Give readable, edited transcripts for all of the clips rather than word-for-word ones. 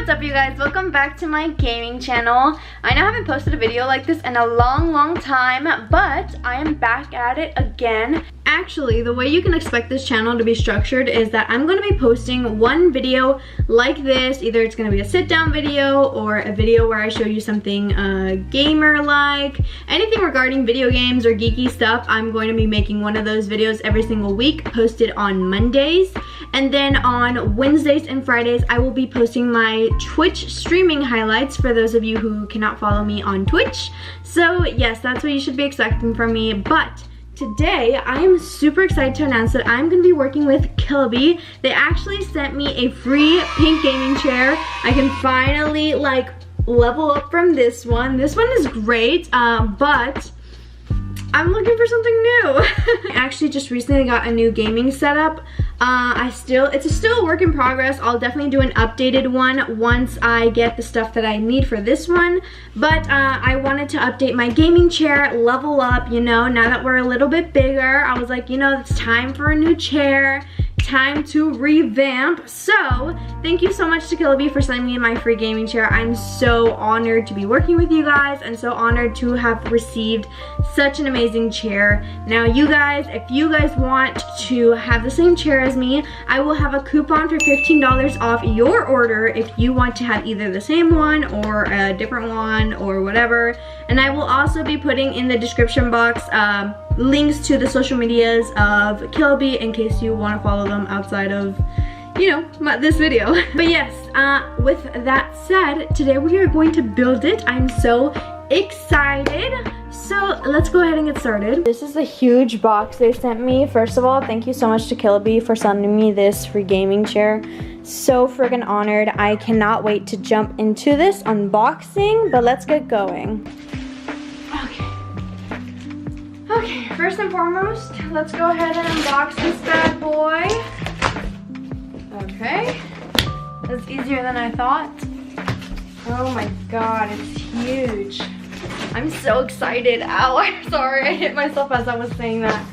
what's up you guys? Welcome back to my gaming channel. I know I haven't posted a video like this in a long time, but I am back at it again. Actually, the way you can expect this channel to be structured is that I'm going to be posting one video like this. Either it's going to be a sit-down video or a video where I show you something gamer-like. Anything regarding video games or geeky stuff, I'm going to be making one of those videos every single week, posted on Mondays. And then on Wednesdays and Fridays, I will be posting my Twitch streaming highlights for those of you who cannot follow me on Twitch. So yes, that's what you should be expecting from me. But today, I am super excited to announce that I'm going to be working with Killabee. They actually sent me a free pink gaming chair. I can finally like level up from this one. This one is great, but I'm looking for something new. I actually just recently got a new gaming setup. It's still a work in progress. I'll definitely do an updated one once I get the stuff that I need for this one. But I wanted to update my gaming chair, level up, you know, now that we're a little bit bigger. I was like, you know, it's time for a new chair. Time to revamp. So thank you so much to Killabee for sending me my free gaming chair. I'm so honored to be working with you guys and so honored to have received such an amazing chair. Now you guys, if you guys want to have the same chair as me, I will have a coupon for $15 off your order if you want to have either the same one or a different one or whatever. And I will also be putting in the description box links to the social medias of Killabee in case you want to follow them outside of, you know, this video. But yes, with that said, today we are going to build it. I'm so excited. So let's go ahead and get started. This is a huge box they sent me. First of all, thank you so much to Killabee for sending me this free gaming chair. So friggin' honored. I cannot wait to jump into this unboxing, but let's get going. Okay, first and foremost, let's go ahead and unbox this bad boy. Okay, that's easier than I thought. Oh my god, it's huge. I'm so excited. Ow, I'm sorry, I hit myself as I was saying that.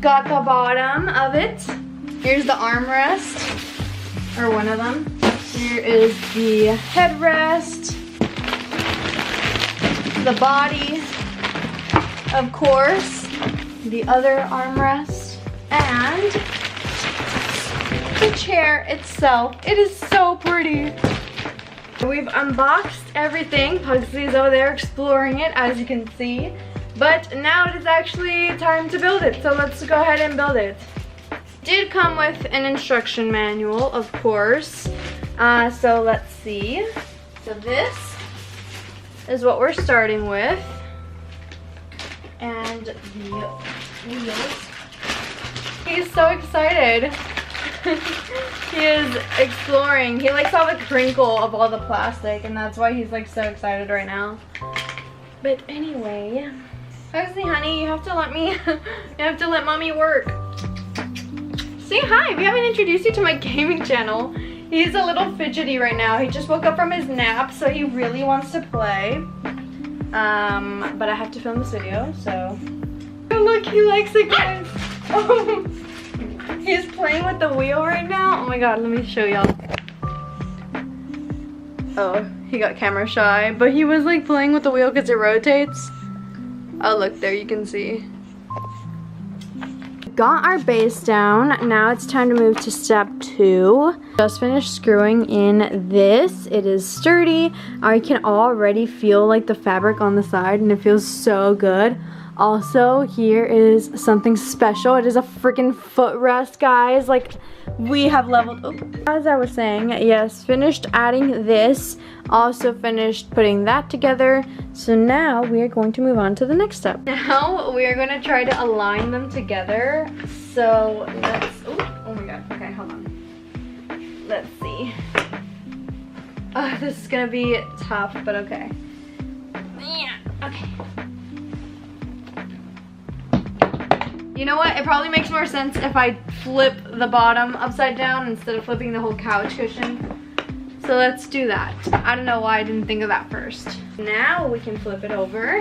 Got the bottom of it. Here's the armrest, or one of them. Here is the headrest, the body, of course, the other armrest, and the chair itself. It is so pretty. We've unboxed everything. Pugsley's over there exploring it, as you can see. But now it is actually time to build it. So let's go ahead and build it. Did come with an instruction manual, of course. So let's see. So this is what we're starting with. And the wheels. He's so excited. He is exploring. He likes all the crinkle of all the plastic, and that's why he's like so excited right now. But anyway, Pugsley, honey, you have to let me. You have to let mommy work. Say hi. We haven't introduced you to my gaming channel. He's a little fidgety right now. He just woke up from his nap, so he really wants to play. But I have to film this video, so. Oh, look, he likes it, guys. Oh, he's playing with the wheel right now. Oh my god, let me show y'all. Oh, he got camera shy, but he was like playing with the wheel because it rotates. Oh, look, there you can see. Got our base down. Now it's time to move to step 2. Just finished screwing in this. It is sturdy. I can already feel like the fabric on the side, and it feels so good. Also, here is something special. It is a freaking footrest, guys. Like, we have leveled up. As I was saying, yes, finished adding this. Also finished putting that together. So now we are going to move on to the next step. Now we are going to try to align them together. So let's, oh my god, okay, hold on. Let's see. This is going to be tough, but okay. Yeah, okay. You know what? It probably makes more sense if I flip the bottom upside down instead of flipping the whole couch cushion. So let's do that. I don't know why I didn't think of that first. Now we can flip it over.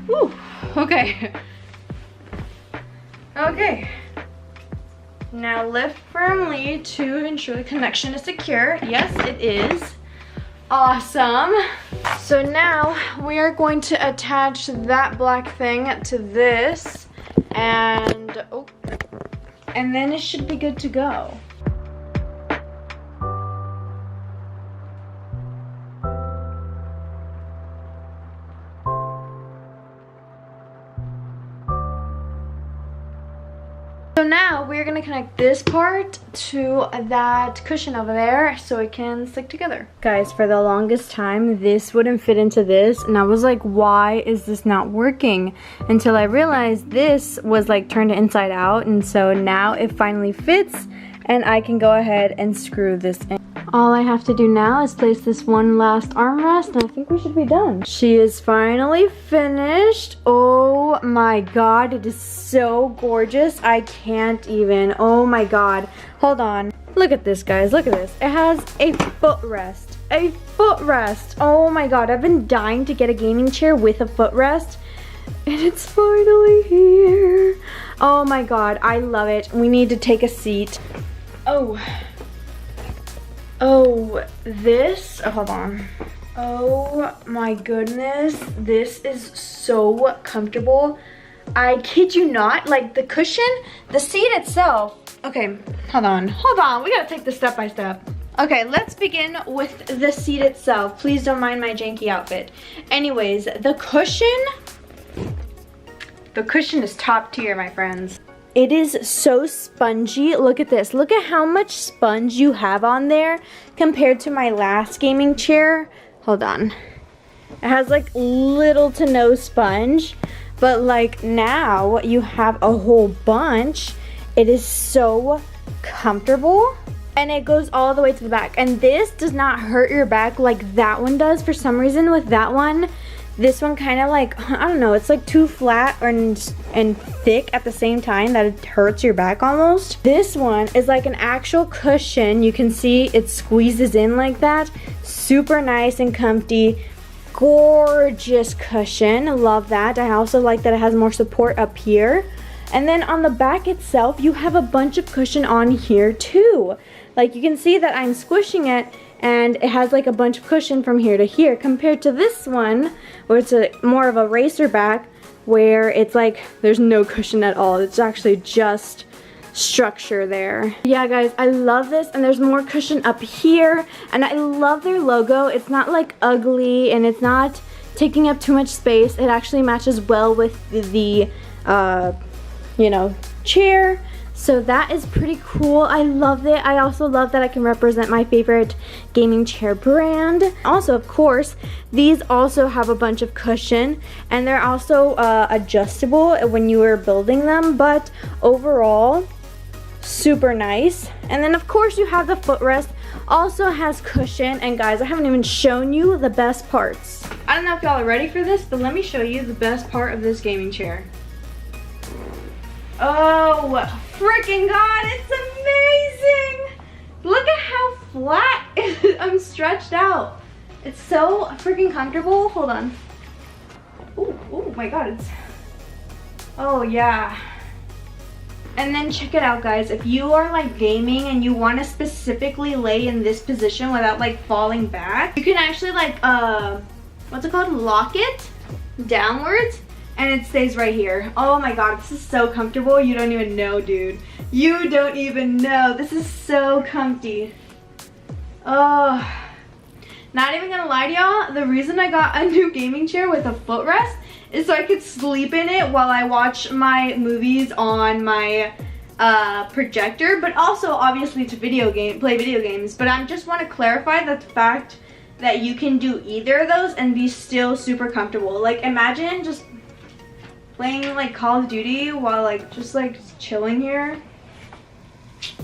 Whew. Okay. Okay. Now lift firmly to ensure the connection is secure. Yes, it is. Awesome. So now we are going to attach that black thing to this, and then it should be good to go. So now we're gonna connect this part to that cushion over there so it can stick together. Guys, for the longest time, this wouldn't fit into this, and I was like, why is this not working? Until I realized this was like turned inside out, and so now it finally fits, and I can go ahead and screw this in. All I have to do now is place this one last armrest, and I think we should be done. She is finally finished. Oh my god, it is so gorgeous. I can't even. Oh my god. Hold on. Look at this, guys. Look at this. It has a footrest. A footrest. Oh my god, I've been dying to get a gaming chair with a footrest, and it's finally here. Oh my god, I love it. We need to take a seat. Oh, this, hold on. Oh my goodness, this is so comfortable. I kid you not, like the cushion, the seat itself. Okay, hold on, we gotta take this step by step. Okay, let's begin with the seat itself. Please don't mind my janky outfit. Anyways, the cushion is top tier, my friends. It is so spongy. Look at this. Look at how much sponge you have on there compared to my last gaming chair. Hold on. It has like little to no sponge, but like now you have a whole bunch. It is so comfortable, and it goes all the way to the back. And this does not hurt your back like that one does. For some reason with that one, this one kind of like, I don't know, it's like too flat and thick at the same time that it hurts your back almost. This one is like an actual cushion. You can see it squeezes in like that. Super nice and comfy. Gorgeous cushion. Love that. I also like that it has more support up here. And then on the back itself, you have a bunch of cushion on here too. Like you can see that I'm squishing it, and it has like a bunch of cushion from here to here, compared to this one where it's more of a racer back, where it's like there's no cushion at all. It's actually just structure there. Yeah guys, I love this, and there's more cushion up here, and I love their logo. It's not like ugly, and it's not taking up too much space. It actually matches well with the you know, chair. So that is pretty cool. I love it. I also love that I can represent my favorite gaming chair brand. Also, of course, these also have a bunch of cushion, and they're also adjustable when you are building them, but overall, super nice. And then of course you have the footrest, also has cushion, and guys, I haven't even shown you the best parts. I don't know if y'all are ready for this, but let me show you the best part of this gaming chair. Oh, freaking god, it's amazing! Look at how flat I'm stretched out. It's so freaking comfortable. Hold on. Oh my god, it's... Oh yeah. And then check it out, guys. If you are like gaming and you want to specifically lay in this position without like falling back, you can actually like, what's it called? Lock it downwards, and it stays right here. Oh my god, this is so comfortable. You don't even know, dude. You don't even know. This is so comfy. Oh, not even gonna lie to y'all, the reason I got a new gaming chair with a footrest is so I could sleep in it while I watch my movies on my projector, but also obviously to play video games. But I just want to clarify that the fact that you can do either of those and be still super comfortable. Like imagine just playing like Call of Duty while like just chilling here.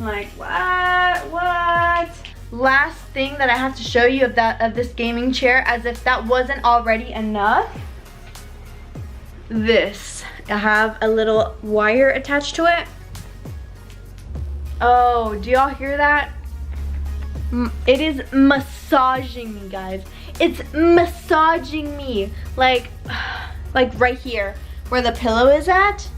Like what? Last thing that I have to show you of this gaming chair, as if that wasn't already enough. This, I have a little wire attached to it. Oh, do y'all hear that? It is massaging me, guys. It's massaging me, like right here where the pillow is at.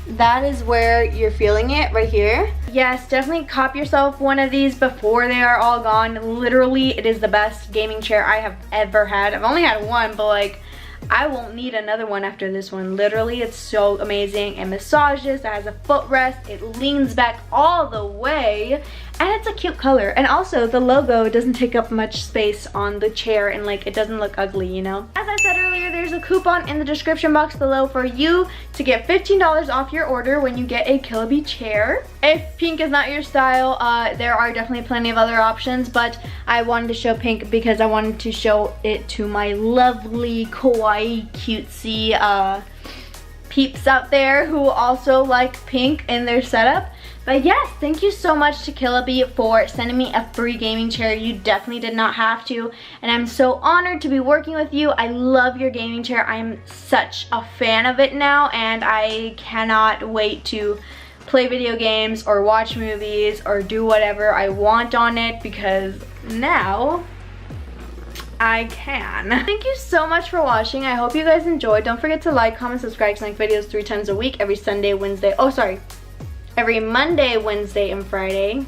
that is where you're feeling it, right here. Yes, definitely cop yourself one of these before they are all gone. Literally, it is the best gaming chair I have ever had. I've only had one, but like, I won't need another one after this one. Literally, it's so amazing. It massages, it has a footrest, it leans back all the way, and it's a cute color. And also, the logo doesn't take up much space on the chair, and like, it doesn't look ugly, you know? As I said earlier, there's a coupon in the description box below for you to get $15 off your order when you get a Killabee chair. If pink is not your style, there are definitely plenty of other options, but I wanted to show pink because I wanted to show it to my lovely, kawaii, cutesy peeps out there who also like pink in their setup. But yes, thank you so much to Killabee for sending me a free gaming chair. You definitely did not have to, and I'm so honored to be working with you. I love your gaming chair. I'm such a fan of it now, and I cannot wait to play video games or watch movies or do whatever I want on it, because now I can. Thank you so much for watching. I hope you guys enjoyed. Don't forget to like, comment, subscribe, because I make videos 3 times a week, every Sunday, Wednesday, every Monday, Wednesday, and Friday.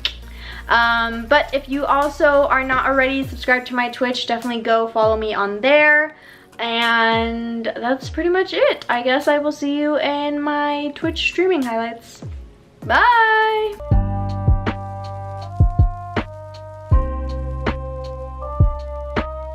But if you also are not already subscribed to my Twitch, definitely go follow me on there. And that's pretty much it. I guess I will see you in my Twitch streaming highlights. Bye!